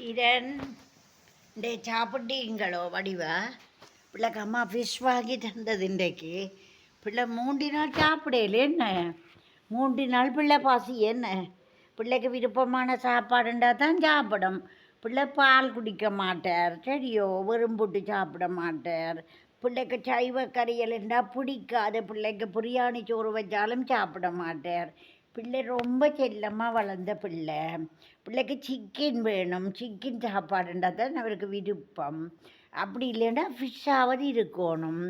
கிரண் இந்த சாப்பிட்டீங்களோ வடிவா பிள்ளைக்கு அம்மா ஃபிஷ் வாங்கி தந்தது இன்றைக்கு பிள்ளை 3 நாள் சாப்பிடல என்ன 3 நாள் பிள்ளை பசி என்ன பிள்ளைக்கு விருப்பமான சாப்பாடுண்டா தான் சாப்பிடும் பிள்ளை பால் குடிக்க மாட்டார் சரியோ வெறும் போட்டு சாப்பிட மாட்டார் பிள்ளைக்கு சைவ கறியல்ண்டா பிடிக்காது பிள்ளைக்கு பிரியாணி சோறு வச்சாலும் சாப்பிட மாட்டார் பிள்ளை ரொம்ப செல்லமாக வளர்ந்த பிள்ளைக்கு சிக்கன் வேணும் சிக்கன் சாப்பாடுண்டா தான் அவருக்கு விருப்பம் அப்படி இல்லைன்னா ஃபிஷ்ஷாவது இருக்கணும்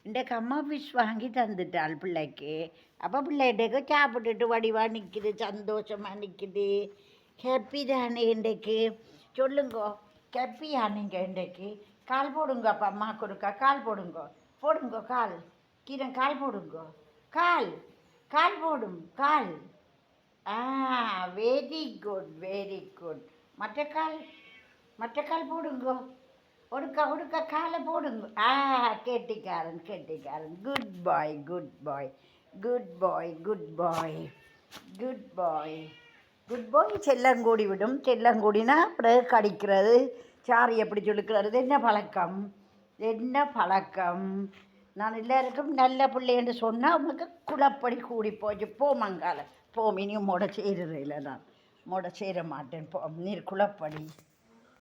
இன்றைக்கு அம்மா ஃபிஷ் வாங்கி தந்துட்டாள் பிள்ளைக்கு அப்போ பிள்ளைகிட்டக்கு சாப்பிட்டுட்டு வடிவாக நிற்கிது சந்தோஷமாக நிற்கிது ஹாப்பி தானே இன்றைக்கு சொல்லுங்கோ ஹாப்பியா நீங்கள் இன்றைக்கு கால் போடுங்க அப்போ அம்மா கொடுக்கா கால் போடுங்கோ கால் கிரண் கால் போடுங்கோ கால் கால் போடும் கால் வெரி குட் மற்ற கால் போடுங்கோ ஒடுக்க காலை போடுங்க கெட்டிக்காரன் குட் பாய் குட் பாய் செல்லங்கூடி விடும் செல்லங்கூடினா பிறகு கடிக்கிறது சாரி எப்படி சொல்லிக்கிறது என்ன பழக்கம் நான் எல்லாருக்கும் நல்ல பிள்ளைன்னு சொன்னால் அவங்களுக்கு குளப்படி கூடி போச்சு மங்கால இனியும் மொட செய்கிறது இல்லை நான் மொட சேர மாட்டேன் நீர் குளப்படி